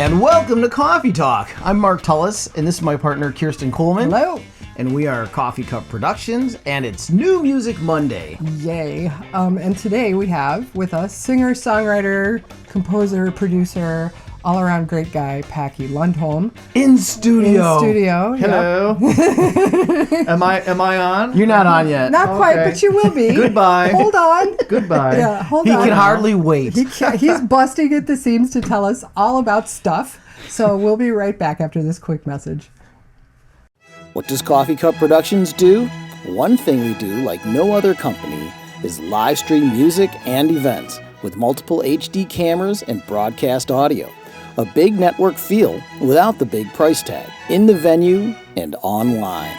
And welcome to Cawffee Talk. I'm Mark Tullis, and this is my partner, Kirsten Coleman. Hello. And we are Coffee Cup Productions, and it's New Music Monday. Yay. And today we have with us singer, songwriter, composer, producer, all-around great guy, Packy Lundholm. In studio. Hello. Yep. Am I on? You're not on yet. Not quite, but you will be. Goodbye. Hold on. Goodbye. Yeah, hold He on. can hardly wait. He's busting at the seams to tell us all about stuff. So we'll be right back after this quick message. What does Coffee Cup Productions do? One thing we do like no other company is live stream music and events with multiple HD cameras and broadcast audio. A big network feel without the big price tag, in the venue and online.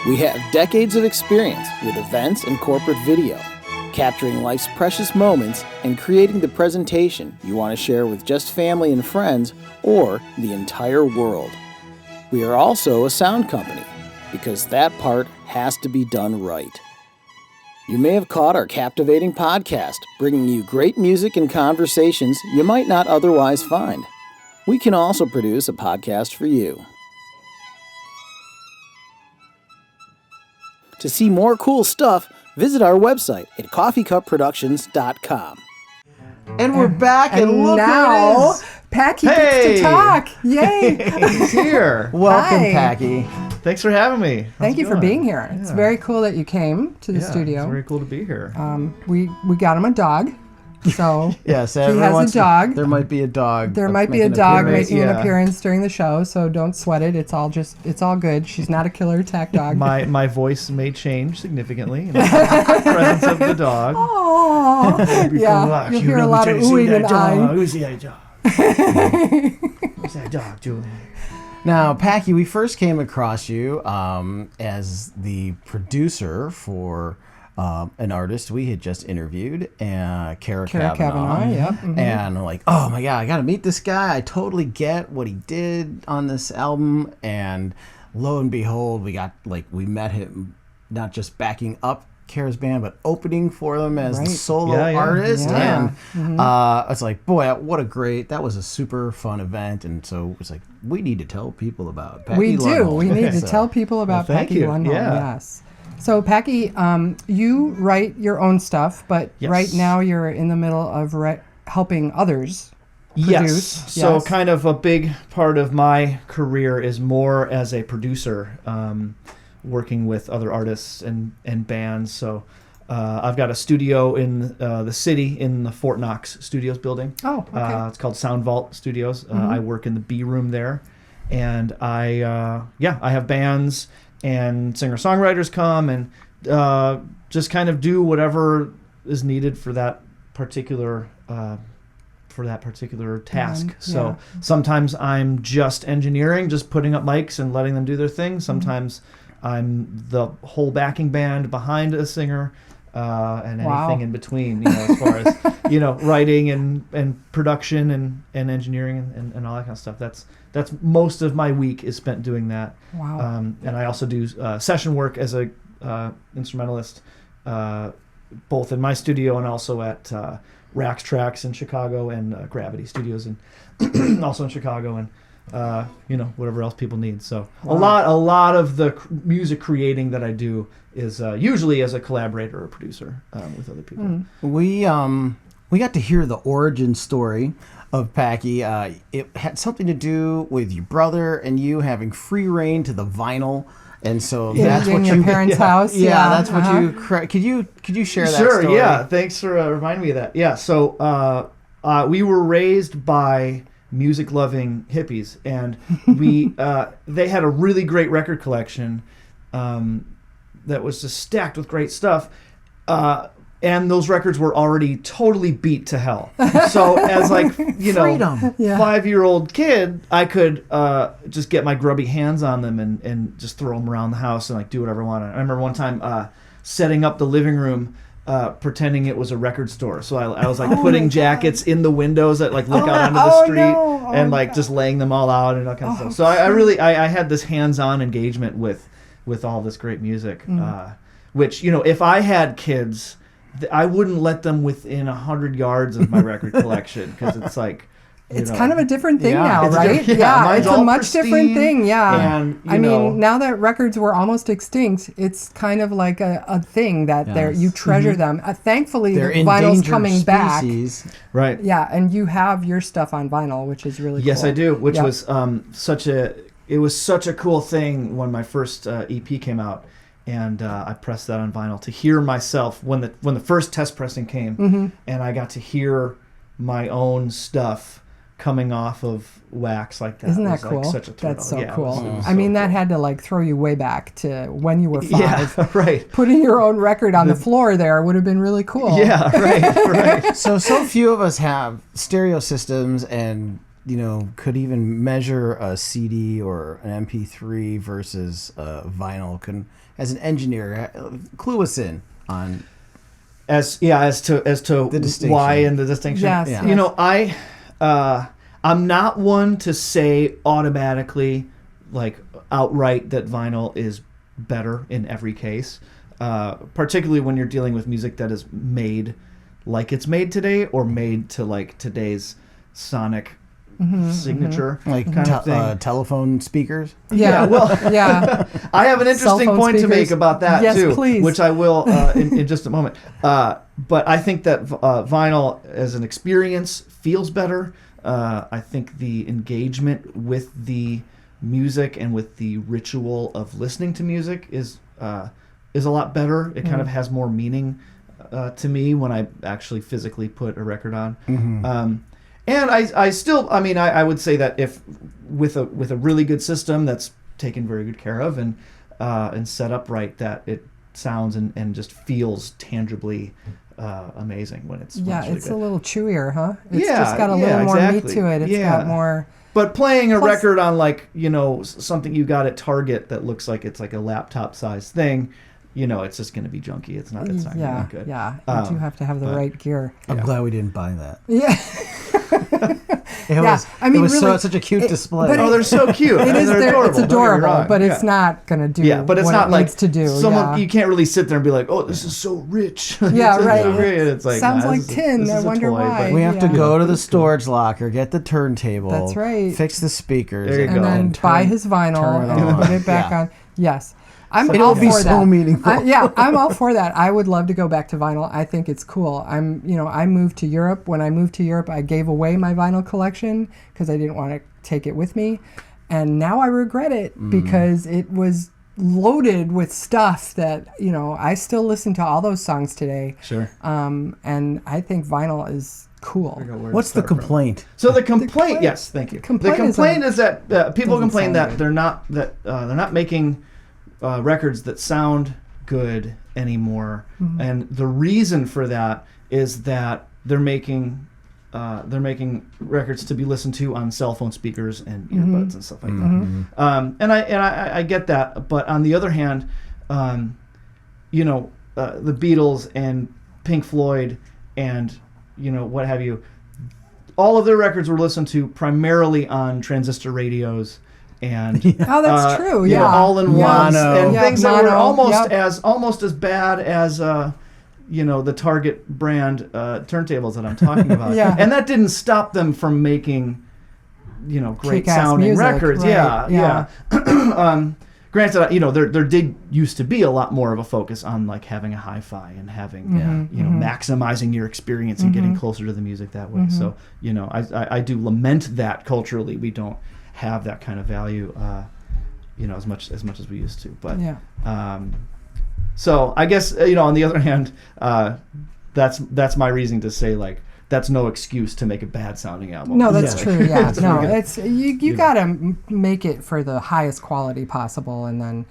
We have decades of experience with events and corporate video, capturing life's precious moments and creating the presentation you want to share with just family and friends or the entire world. We are also a sound company, because that part has to be done right. You may have caught our captivating podcast, bringing you great music and conversations you might not otherwise find. We can also produce a podcast for you. To see more cool stuff, visit our website at coffeecupproductions.com. And we're back, and look now, who it is. Packy gets to talk. Yay. He's here. Welcome, Hi. Packy. Thanks for having me. Thank you for being here. It's very cool that you came to the studio. It's very cool to be here. We got him a dog. So Yes, he has a dog. There might be a dog. There might be a making dog appearance. making an Yeah. appearance during the show, so don't sweat it. It's all good. She's not a killer attack dog. My voice may change significantly in the presence of the dog. Aww. Yeah, you'll hear a lot of oohing and eyeing. Who's that dog? Who's that dog doing? Now, Packy, we first came across you as the producer for an artist we had just interviewed, Kara Kavanaugh, yep. Mm-hmm. And I'm like, oh my God, I got to meet this guy. I totally get what he did on this album. And lo and behold, we met him not just backing up Kara's band, but opening for them as the solo artist. Yeah. And I was like, boy, that was a super fun event. And so it's like, we need to tell people about Packy We do. Lundholm. We need to tell people about thank Packy you. Lundholm. Yeah. Yes. So Packy, you write your own stuff, but Yes. right now you're in the middle of helping others produce. Yes. So kind of a big part of my career is more as a producer, working with other artists and bands. So I've got a studio in the city in the Fort Knox Studios building. Oh, okay. It's called Sound Vault Studios. I work in the B room there, and I have bands and singer-songwriters come and just kind of do whatever is needed for that particular task. So sometimes I'm just engineering, just putting up mics and letting them do their thing. Sometimes I'm the whole backing band behind a singer, and anything in between, as far as writing and production and engineering and all that kind of stuff. That's most of my week is spent doing that. Wow. And I also do session work as a instrumentalist, both in my studio and also at Rax Tracks in Chicago and Gravity Studios and also in Chicago and whatever else people need. So a lot of the music creating that I do is usually as a collaborator or producer with other people. We got to hear the origin story of Packy. It had something to do with your brother and you having free reign to the vinyl, and so that's what your parents' house. Yeah, that's what you. Could you share that story? Sure. Yeah. Thanks for reminding me of that. Yeah. So we were raised by music-loving hippies, and they had a really great record collection that was just stacked with great stuff. And those records were already totally beat to hell. So as 5-year-old kid, I could just get my grubby hands on them and just throw them around the house and do whatever I wanted. I remember one time setting up the living room, pretending it was a record store. So I was putting jackets in the windows that look out onto the street and just laying them all out and all kinds of stuff. So I had this hands-on engagement with all this great music, which if I had kids, I wouldn't let them within 100 yards of my record collection because it's It's kind of a different thing now, It's right? mine's It's a all much different pristine, thing. Yeah. And, I mean, now that records were almost extinct, it's kind of like a thing that you treasure them. Thankfully, They're the vinyl's endangered coming species. back. right. Yeah, and you have your stuff on vinyl, which is really Yes, cool. I do, which Yep. was it was such a cool thing when my first EP came out, and I pressed that on vinyl to hear myself when the first test pressing came, and I got to hear my own stuff coming off of wax like that. Isn't It that was, cool? Like, such a thrill. That's so Yeah, cool. it was I mean, so that cool. had to like throw you way back to when you were 5. Yeah, right. Putting your own record on the floor there would have been really cool. Yeah, right. So few of us have stereo systems and, could even measure a CD or an MP3 versus vinyl. As an engineer, clue us in on as to the distinction. why and the distinction. Yes, Yeah. yes. I'm not one to say automatically, like outright, that vinyl is better in every case, particularly when you're dealing with music that is made like it's made today or made to like today's sonic signature like kind of thing. telephone speakers. Yeah. Well, Yeah. I have an Cell interesting phone point to make speakers. about that Yes, too, please. which I will in just a moment. But I think that vinyl as an experience feels better. I think the engagement with the music and with the ritual of listening to music is a lot better. It kind of has more meaning to me when I actually physically put a record on. And I still, I mean, I would say that if with a really good system that's taken very good care of and set up right, that it sounds and just feels tangibly amazing when it's Yeah, really it's good. a little chewier, huh? It's Yeah, just got a yeah, little more meat exactly. to it. It's Yeah. got more. But playing a Plus- record on like something you got at Target that looks like it's like a laptop sized thing, it's just going to be junky. It's not. It's not Yeah, gonna be good. yeah. You do have to have the right gear. I'm glad we didn't buy that. Yeah. It was, I mean, it was really, such a cute display. but Oh, they're so cute. It is. They're It's adorable. Don't get me adorable, wrong. but Yeah. it's not gonna do. Yeah, but it's what not it like needs to do. someone. Yeah. You can't really sit there and be like, "Oh, this is so rich." Yeah, It's right. so great. It's like Sounds nah, like this is tin. this I is a wonder toy, why. but- we have to Yeah. go to the storage locker, get the turntable. That's right. Fix the speakers. There you and go. then and buy turn- his vinyl turn it and on. put it back Yeah. on. Yes. I'm It'll all be for so that. meaningful. I'm all for that. I would love to go back to vinyl. I think it's cool. I moved to Europe. When I moved to Europe, I gave away my vinyl collection because I didn't want to take it with me. And now I regret it because it was loaded with stuff that, I still listen to all those songs today. Sure. And I think vinyl is cool. What's the complaint? So the complaint, yes, thank you. Complaint the complaint is that people doesn't complain sound that good. they're not making records that sound good anymore, and the reason for that is that they're making records to be listened to on cell phone speakers and earbuds and stuff like that. And I get that, but on the other hand, the Beatles and Pink Floyd and what have you, all of their records were listened to primarily on transistor radios and Oh, that's true. Yeah. all in ones Mono. and Yeah, things that were mono, almost as bad as the Target brand turntables that I'm talking about. Yeah. And that didn't stop them from making great Kick-ass sounding music, records. right, Yeah. Granted, there did used to be a lot more of a focus on like having a hi-fi and having maximizing your experience and getting closer to the music that way. So I do lament that culturally we don't have that kind of value as much as we used to. But Yeah. so I guess on the other hand, that's my reason to say like that's no excuse to make a bad sounding album. No, that's Yeah. true. Yeah, That's no, pretty good. it's you gotta make it for the highest quality possible, and then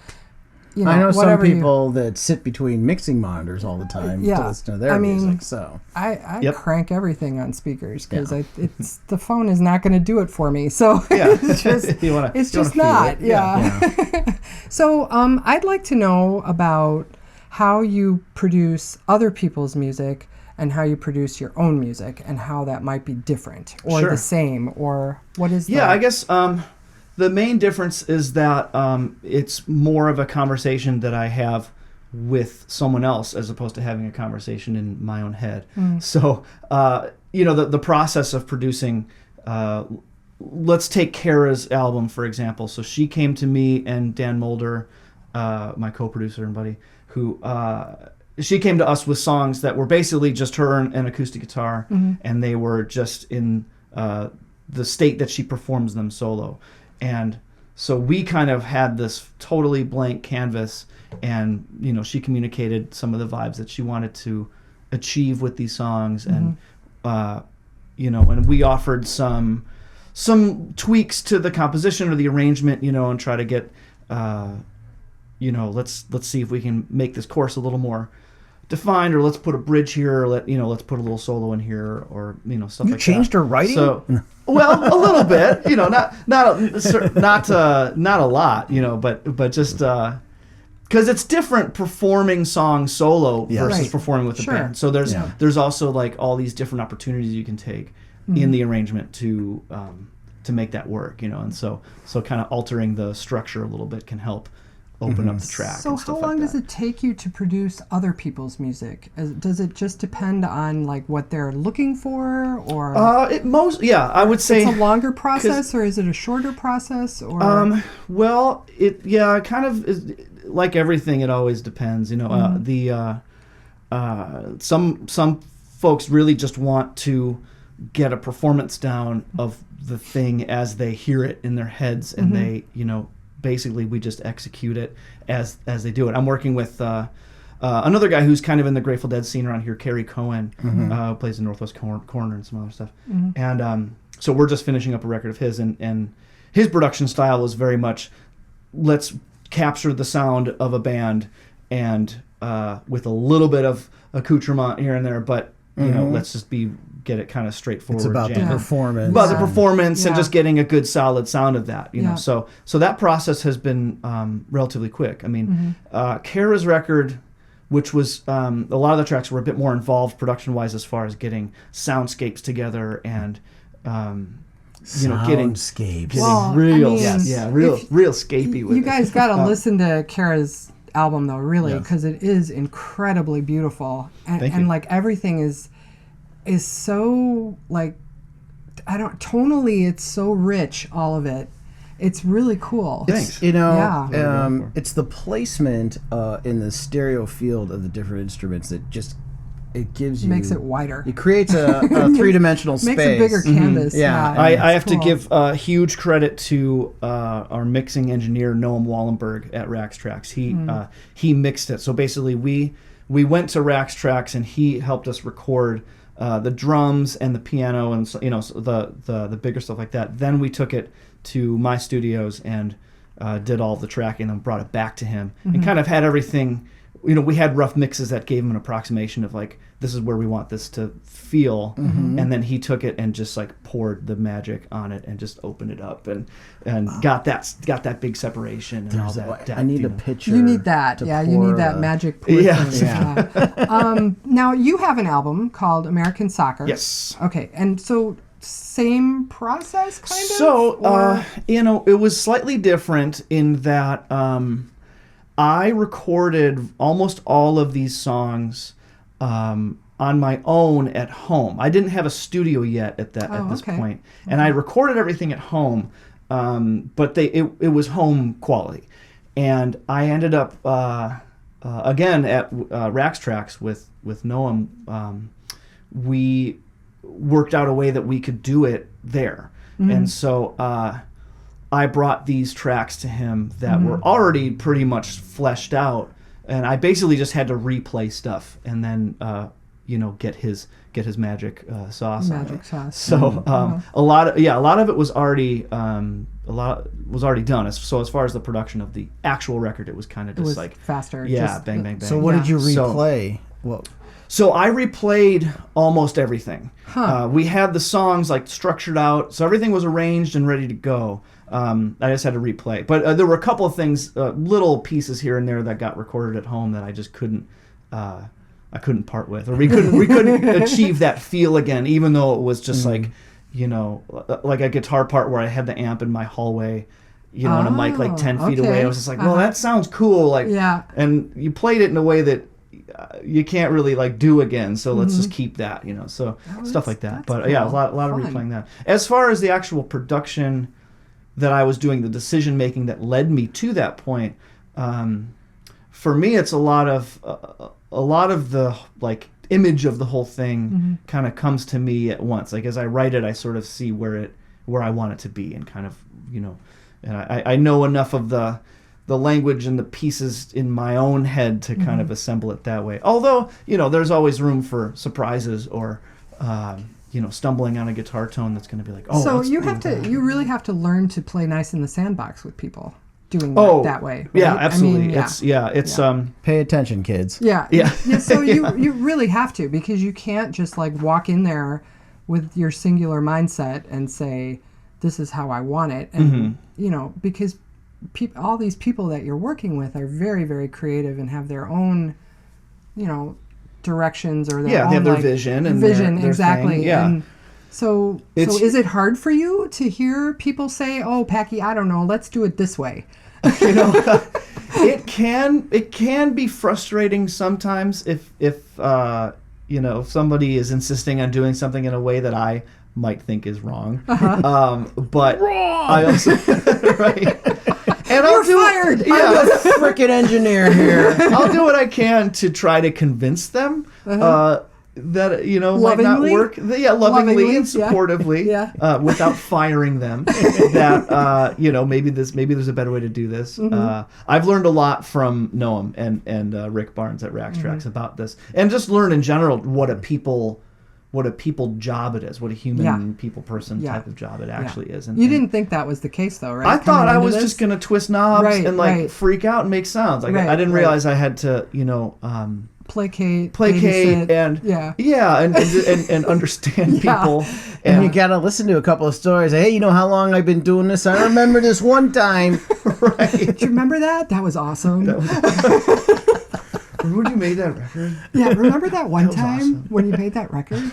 I know some whatever people that sit between mixing monitors all the time Yeah. to listen to their I mean, music. So I Yep. crank everything on speakers because Yeah. it's the phone is not going to do it for me. So Yeah. it's just You wanna just feel not. it. Yeah. So I'd like to know about how you produce other people's music and how you produce your own music and how that might be different or Sure. the same or what is Yeah, I guess the main difference is that it's more of a conversation that I have with someone else as opposed to having a conversation in my own head. So, the process of producing let's take Kara's album, for example. So she came to me and Dan Mulder, my co-producer and buddy, who she came to us with songs that were basically just her and an acoustic guitar, and they were just in the state that she performs them solo. And so we kind of had this totally blank canvas, and she communicated some of the vibes that she wanted to achieve with these songs, and and we offered some tweaks to the composition or the arrangement, and try to get let's see if we can make this chorus a little more defined, or let's put a bridge here, or let's put a little solo in here, or stuff like that. You changed her writing? So, well, a little bit, not a lot, but just because it's different performing songs solo versus performing with a band. So there's also like all these different opportunities you can take in the arrangement to make that work, and so kind of altering the structure a little bit can help open up the track. So how long does it take you to produce other people's music? Does it just depend on like what they're looking for, or I would say it's a longer process, or is it a shorter process, or well, it kind of is, like everything, it always depends. Some folks really just want to get a performance down of the thing as they hear it in their heads, and they basically we just execute it as they do it. I'm working with another guy who's kind of in the Grateful Dead scene around here, Kerry Cohen, who plays in Northwest Corner and some other stuff. And so we're just finishing up a record of his, and his production style was very much, let's capture the sound of a band, and with a little bit of accoutrement here and there, but let's just get it kind of straightforward. It's about jam. the performance. About the performance and just getting a good solid sound of that, know. So that process has been relatively quick. I mean, Kara's record, which was a lot of the tracks were a bit more involved production-wise as far as getting soundscapes together and getting real, real scapey with it. You guys got to listen to Kara's album though, really, because it is incredibly beautiful, and like everything is so like tonally it's so rich, all of it. It's really cool. Thanks. It's the placement in the stereo field of the different instruments that just makes it wider. It creates a three-dimensional space. Makes a bigger canvas. I have to give huge credit to our mixing engineer Noam Wallenberg at Rax Tracks. He mixed it. So basically, we went to Rax Tracks and he helped us record the drums and the piano and the bigger stuff like that. Then we took it to my studios and did all the tracking and brought it back to him and kind of had everything. We had rough mixes that gave him an approximation of like, this is where we want this to feel, and then he took it and just like poured the magic on it and just opened it up and got that big separation and all that depth. I need a picture. You need that, you need that magic pour. Now you have an album called American Soccer. Yes. Okay, and so same process, kind of. So it was slightly different in that. I recorded almost all of these songs on my own at home. I didn't have a studio yet at this point, and I recorded everything at home, but it was home quality, and I ended up again at Rax Tracks with Noam. We worked out a way that we could do it there, and so. I brought these tracks to him that were already pretty much fleshed out, and I basically just had to replay stuff and then get his magic sauce. Sauce. So a lot of it was already done. So as far as the production of the actual record, it was kind of just like faster. Bang bang bang. So what did you replay? So I replayed almost everything. We had the songs like structured out, so everything was arranged and ready to go. I just had to replay. But there were a couple of things, little pieces here and there that got recorded at home that I just couldn't part with, or we couldn't achieve that feel again, even though it was just like a guitar part where I had the amp in my hallway, and a mic like 10 feet away. I was just like, well, that sounds cool, and you played it in a way that you can't really like do again, so let's just keep that, you know, so stuff like that. But yeah, a lot of Fun. replaying that. As far as the actual production that I was doing, the decision making that led me to that point, for me, it's a lot of the like image of the whole thing kind of comes to me at once. Like as I write it, I sort of see where I want it to be, and kind of, you know, and I know enough of the language and the pieces in my own head to kind of assemble it that way. Although, you know, there's always room for surprises or, you know, stumbling on a guitar tone that's going to be like, oh. So you really have to learn to play nice in the sandbox with people doing that way. Right? Yeah, absolutely. I mean, It's Pay attention, kids. Yeah. Yeah. So you really have to, because you can't just like walk in there with your singular mindset and say, this is how I want it. And, you know, because all these people that you're working with are very, very creative and have their own, you know, directions or their own, they have their like, vision and vision, their exactly. thing. Yeah. And so is it hard for you to hear people say, oh, Packy, I don't know, let's do it this way? You know, it can be frustrating sometimes if you know, if somebody is insisting on doing something in a way that I might think is wrong. But wrong. I also right. And You're fired. Yeah, I'm a freaking engineer here. I'll do what I can to try to convince them that, you know, might not Lovingly? work. Lovingly and supportively, without firing them. That you know, maybe there's a better way to do this. I've learned a lot from Noam and Rick Barnes at Rax Tracks about this, and just learn in general what a people job it is, what a human people person type of job it actually is. And you didn't think that was the case, though, right? I thought I was just gonna twist knobs and like freak out and make sounds. Like I didn't realize I had to, you know, placate and and understand people. And you gotta listen to a couple of stories. Hey, you know how long I've been doing this? I remember this one time. Right. Do you remember that? That was awesome. Remember when you made that record? Yeah, remember that one time awesome. when you made that record?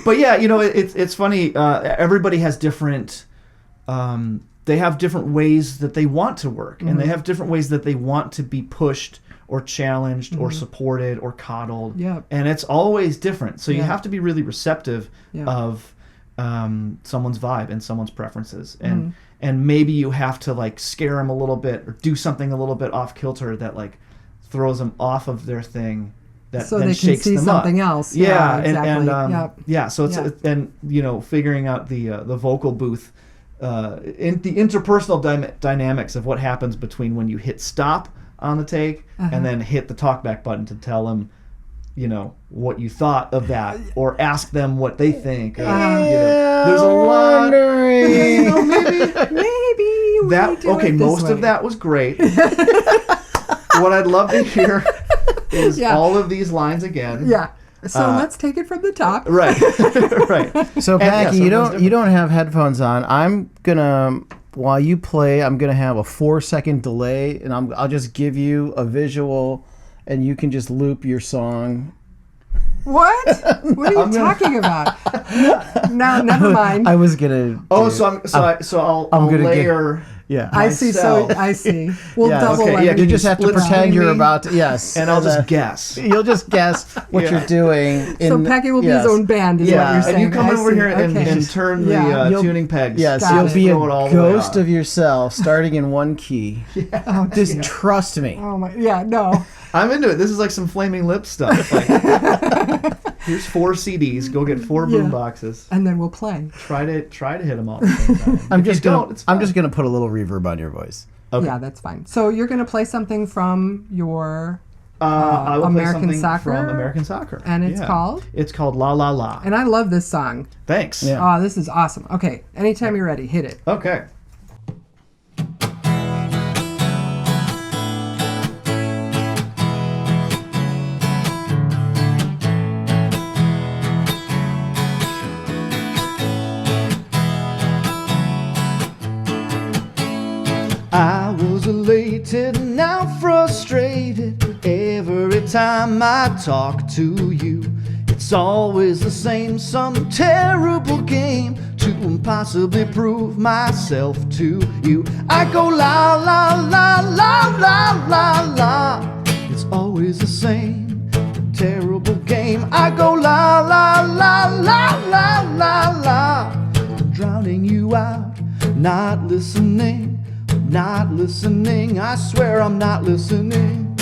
But yeah, you know, it's funny. Everybody has different. They have different ways that they want to work, and they have different ways that they want to be pushed or challenged or supported or coddled. Yeah. And it's always different. So you have to be really receptive of someone's vibe and someone's preferences, and maybe you have to like scare them a little bit or do something a little bit off kilter that like throws them off of their thing, that so then they shakes can see them something up. else. Yeah, exactly. So it's and you know, figuring out the vocal booth, in the interpersonal dynamics of what happens between when you hit stop on the take and then hit the talkback button to tell them, you know, what you thought of that, or ask them what they think. Or, you know, there's a lot. You know, maybe that most of that was great. What I'd love to hear is all of these lines again. Yeah. So let's take it from the top. Right. Right. So Packy, you don't have headphones on. I'm gonna, while you play, I'm gonna have a 4-second delay, and I'll just give you a visual, and you can just loop your song. What? What are you talking about? No, never mind. I was gonna. I'll gonna layer. Yeah. I see. So I see. We'll double. Okay, layer. You just have to split pretend you're between me, about to. Yes. And I'll just guess. You'll just guess what you're doing. So Packy will be his own band, is what you're saying. And you come I over see. here and turn the tuning pegs. Yes, Got you'll it. be a Throw it all the way ghost up. of yourself, starting in one key. Oh, Just dear. trust me. Oh my. Yeah. No. I'm into it. This is like some Flaming Lips stuff. Like, here's 4 CDs. Go get 4 boom boxes. And then we'll play. Try to hit them all at the same time. I'm If you don't, it's fine. just gonna put a little reverb on your voice. Okay. Yeah, that's fine. So you're going to play something from your I will play American something Soccer? from American Soccer. And it's called? It's called La La La. And I love this song. Thanks. Yeah. Oh, this is awesome. Okay, anytime you're ready, hit it. Okay. I was elated, now frustrated. Every time I talk to you, it's always the same, some terrible game to impossibly prove myself to you. I go la la la la la la la. It's always the same. I go la la la la la la la. I'm drowning you out, not listening, not listening. I swear I'm not listening.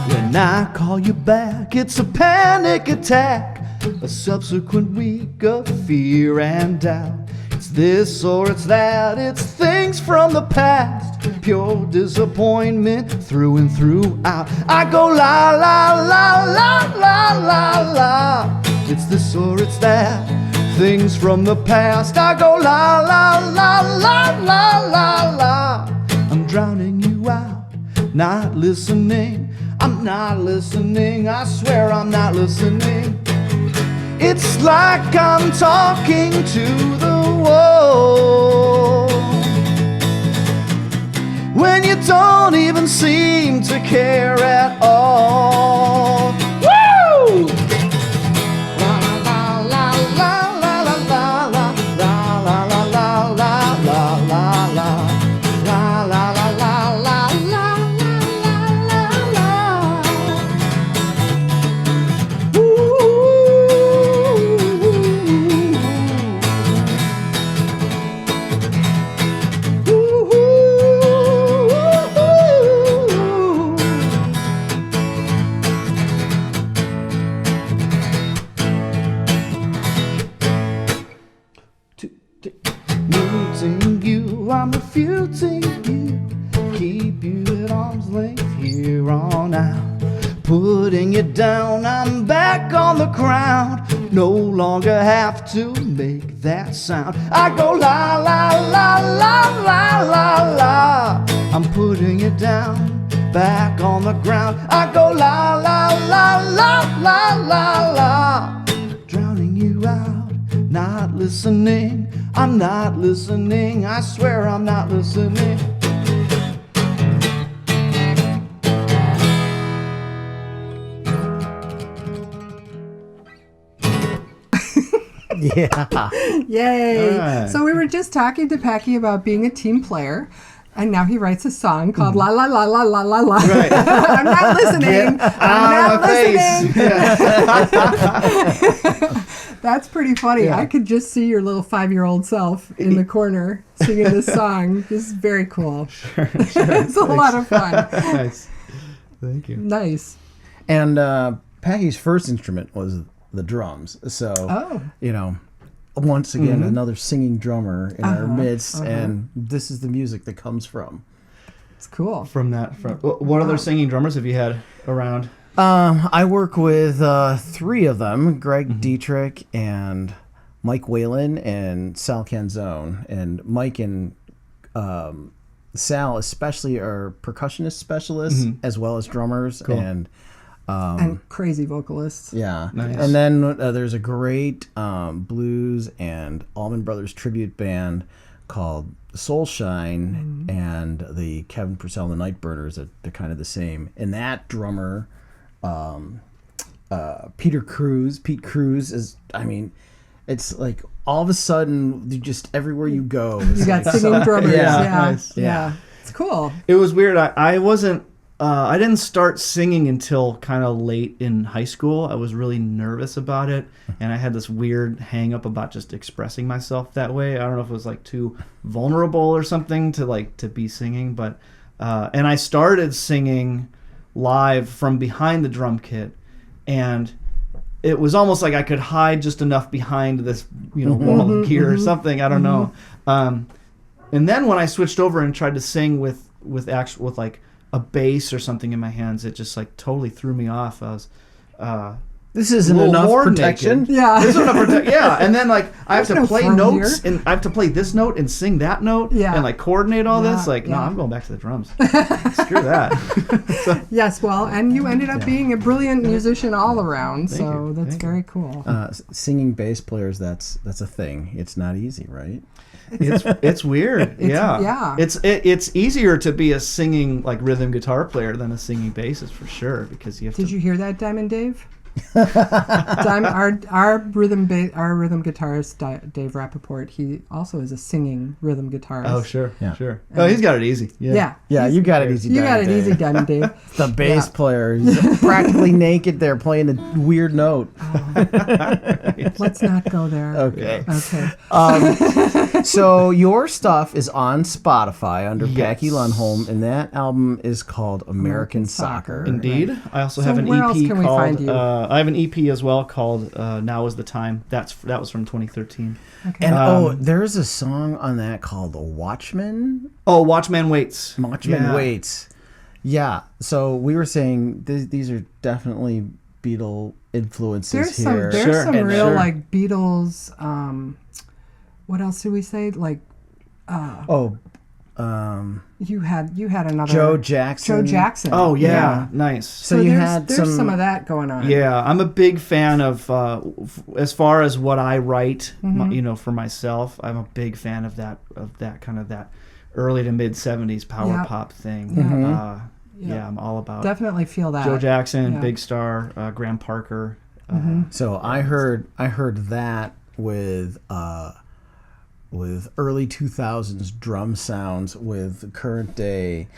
When I call you back, it's a panic attack, a subsequent week of fear and doubt. It's this or it's that, it's things from the past, pure disappointment through and throughout. I go la la la la la la la. It's this or it's that, things from the past. I go la la la la la la la. I'm drowning you out, not listening. I'm not listening, I swear I'm not listening. It's like I'm talking to the wall when you don't even seem to care at all. Woo! La la la la la la la la la la la la la la la la. La la la la la la la la. Muting you, I'm refuting you. Keep you at arm's length here on out. Putting you down, I'm back on the ground. No longer have to make that sound. I go la la la la la la la. I'm putting you down, back on the ground. I go la la la la la la la. Drowning you out, not listening. I'm not listening, I swear I'm not listening. Yeah. Yay! All right. So we were just talking to Packy about being a team player, and now he writes a song called La La La La La La La. Right. I'm not listening. I'm not listening. That's pretty funny. Yeah. I could just see your little 5-year-old self in the corner singing this song. This is very cool. Sure. It's a lot of fun. Nice. Thank you. Nice. And Packy's first instrument was the drums. So, you know, once again, another singing drummer in our midst, and this is the music that comes from. It's cool. From what other singing drummers have you had around? I work with 3 of them, Greg Dietrich and Mike Whalen and Sal Canzone. And Mike and Sal especially are percussionist specialists as well as drummers. Cool. And crazy vocalists. yeah. Nice. And then there's a great blues and Allman Brothers tribute band called Soulshine and the Kevin Purcell and the Nightburners. They're kind of the same. And that drummer, Pete Cruz is, I mean, it's like all of a sudden, just everywhere you go. You got singing drummers. Yeah. Nice. Yeah. It's cool. It was weird. I wasn't. I didn't start singing until kind of late in high school. I was really nervous about it, and I had this weird hang up about just expressing myself that way. I don't know if it was like too vulnerable or something to be singing, but and I started singing live from behind the drum kit, and it was almost like I could hide just enough behind this, wall of gear or something. I don't know. And then when I switched over and tried to sing with like a bass or something in my hands, it just like totally threw me off. I was This isn't a little enough more protection. naked. Yeah. This isn't enough yeah, and then like I have There's to no play fun notes here. and I have to play this note and sing that note and like coordinate all this. Like, no, yeah. I'm going back to the drums. Screw that. Yes, well, and you ended up being a brilliant musician all around, Thank so you. that's Thank you. very cool. Singing bass players, that's a thing. It's not easy, right? It's weird. yeah. It's easier to be a singing like rhythm guitar player than a singing bassist for sure, because you have Did to. you hear that, Diamond Dave? Our rhythm guitarist Dave Rappaport, he also is a singing rhythm guitarist. Oh, sure. Yeah. Sure. Oh, he's got it easy. Yeah. Yeah, you got it easy. You got Diamond it easy, Dave. Diamond Dave. The bass player, he's practically naked there playing a weird note. Let's not go there. Okay. Okay. So your stuff is on Spotify under Yes. Packy Lundholm, and that album is called American Soccer. Indeed. I also So have an where else EP can we called. find you? I have an EP as well called "Now Is the Time." That was from 2013. Okay. And there's a song on that called "The Watchman." Oh, Watchman Waits. Watchman Waits. Yeah. So we were saying these are definitely Beatle influences here. There's Sure. some And real sure. like Beatles. What else do we say? Like you had another Joe Jackson. Joe Jackson. Oh yeah, nice. So you there's, had there's some of that going on. Yeah, I'm a big fan of as far as what I write, for myself. I'm a big fan of that kind of that early to mid 70s power pop thing. Yeah, I'm all about Definitely feel that. Joe Jackson, Yeah. Big Star, Graham Parker. So I heard that with early 2000s drum sounds with current day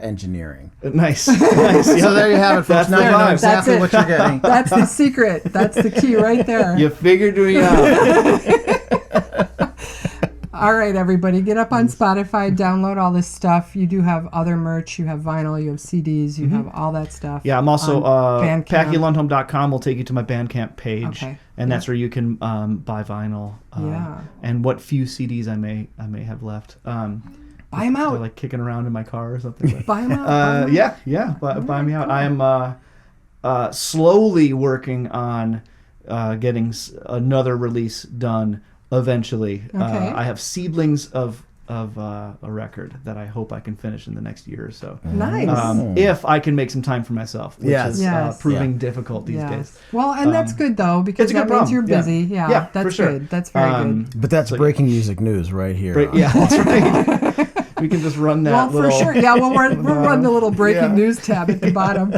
engineering. Nice. Nice. So there you have it, folks. That's Now the you know vibe. exactly That's what you're getting. That's the secret. That's the key right there. You figured me out. All right, everybody, get up on Spotify, download all this stuff. You do have other merch. You have vinyl, you have CDs, you have all that stuff. Yeah, I'm also on Bandcamp. PackyLundholm.com will take you to my Bandcamp page, Okay. and that's where you can buy vinyl. And what few CDs I may have left. Buy them They're out. like kicking around in my car or something. Buy them out. Buy me out. I am slowly working on getting another release done eventually. Okay. I have seedlings of a record that I hope I can finish in the next year or so. Nice. If I can make some time for myself, which is Yes. proving difficult these days. Well, and that's good, though, because it's a good that means problem. you're busy. Yeah, for that's sure. good. That's very good. But that's breaking music news right here. Yeah, that's right. We can just run that Well, little... for sure. Yeah, we'll run the little breaking Yeah. news tab at the bottom.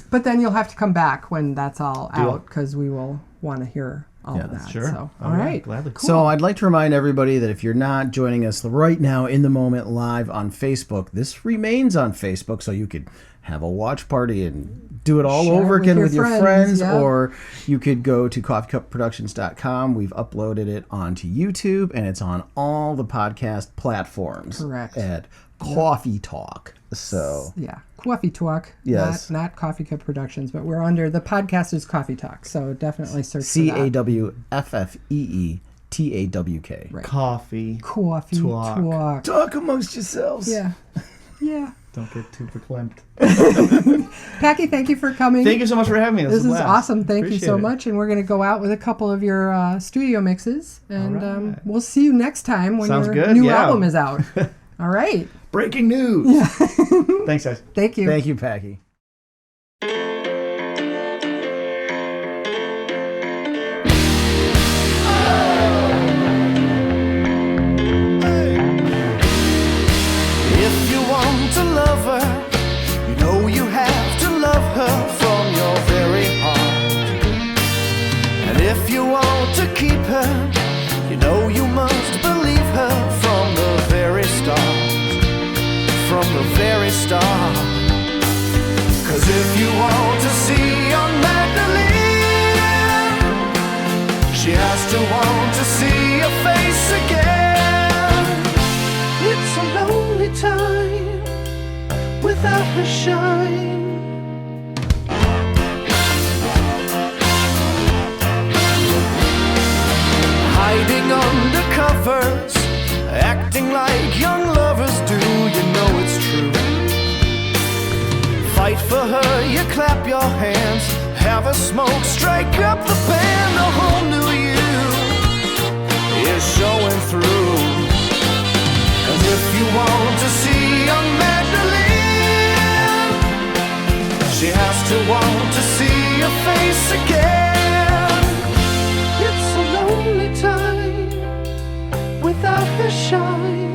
But then you'll have to come back when that's all out, because we will want to hear all of that. Sure. So, Oh, all yeah, right. gladly. Cool. So I'd like to remind everybody that if you're not joining us right now in the moment live on Facebook, this remains on Facebook, so you could have a watch party and do it all Share over it with again your with your friends, friends, yeah. or you could go to coffeecupproductions.com. We've uploaded it onto YouTube, and it's on all the podcast platforms. Correct. At Coffee Talk. So Yeah, Coffee Talk. Yes. Not Coffee Cup Productions, but we're under the podcast is Coffee Talk. So definitely search for that. CAWFFEETAWK. Right. Coffee. Coffee Talk. Talk. Talk amongst yourselves. Yeah. Yeah. Don't get too verklempt. Packy, thank you for coming. Thank you so much for having me. This was a is blast. awesome. Thank you Appreciate so it. much. And we're going to go out with a couple of your studio mixes. And All right. we'll see you next time when Sounds your good, new yeah. album is out. All right. Breaking news. Thanks, guys. Thank you. Thank you, Packy. If you want to love her, you know you have to love her from your very heart. And if you want to keep her, you know you must believe her from the very start. From the very start. 'Cause if you want to see your Magdalene, she has to want to see your face again. It's a lonely time without her shine. Hiding under covers, acting like young lovers do, you know it's true. Fight for her, you clap your hands, have a smoke, strike up the band. A whole new you is showing through. 'Cause if you want to see young Magdalene, she has to want to see your face again. It's a lonely time without the shine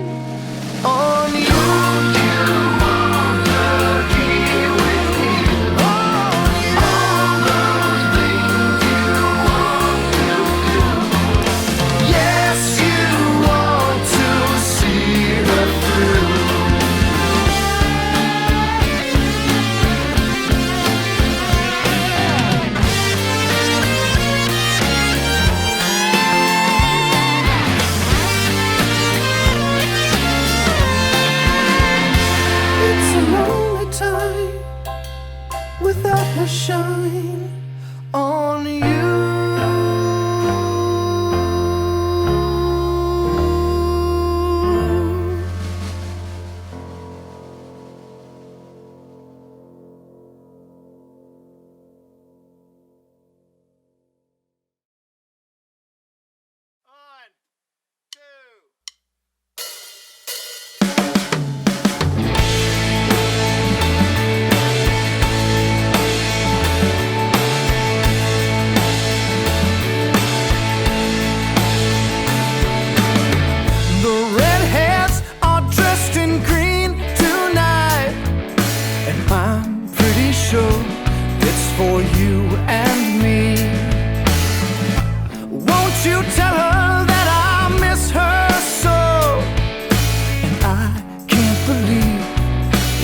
on you. On you. shine on you. For you and me. Won't you tell her that I miss her so? And I can't believe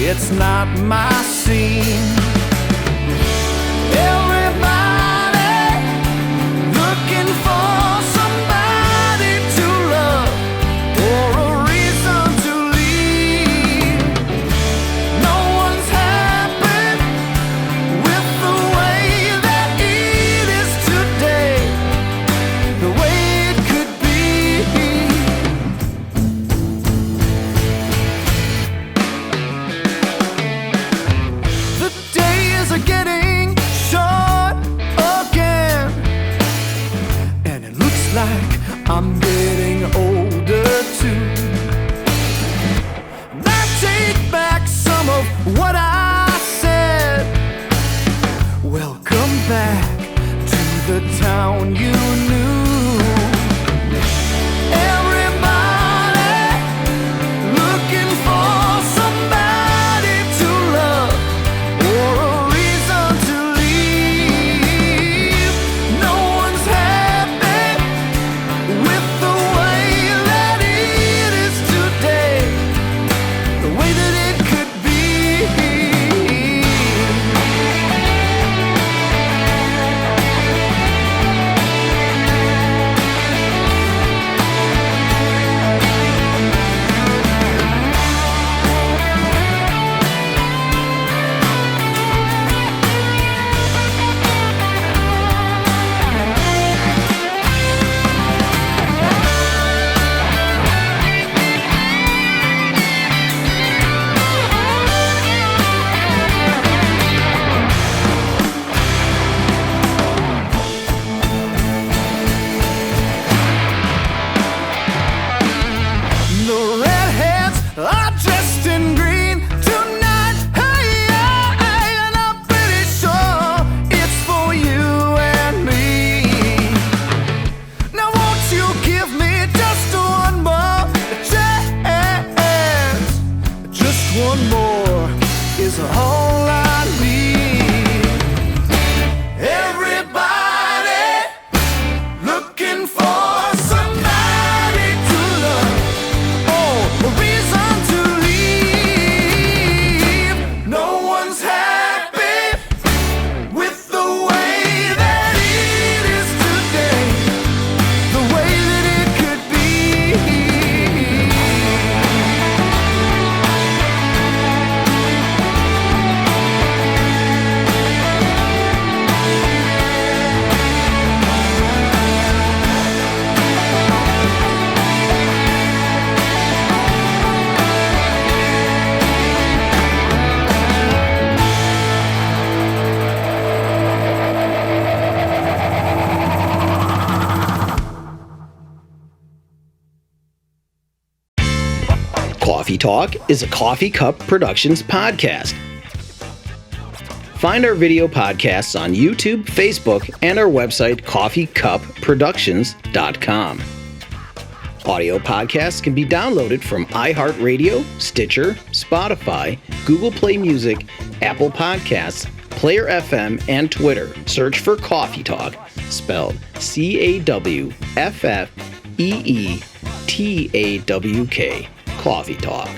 it's not my scene. Everybody looking for somebody to love or a reason to leave. No one's happy with the way that it is today, the way it could be. The days are getting short again, and it looks like I'm getting older too. And I take back some of what I said. Welcome back to the town you knew. Everybody looking for somebody to love or a reason to leave. No one's happy with the way that it is today, the way that it could be. The redheads are dressed in green tonight. Hey, and I'm pretty sure it's for you and me. Now won't you give me just one more chance? Just one more is all I need. Everybody looking for somebody to love. Oh, a reason to leave. No one's happy with the way that it is today, the way that it could be. Cawffee Talk is a Coffee Cup Productions podcast. Find our video podcasts on YouTube, Facebook, and our website, coffeecupproductions.com. Audio podcasts can be downloaded from iHeartRadio, Stitcher, Spotify, Google Play Music, Apple Podcasts, Player FM, and Twitter. Search for Cawffee Talk, spelled CAWFFEETAWK. Cawffee Talk.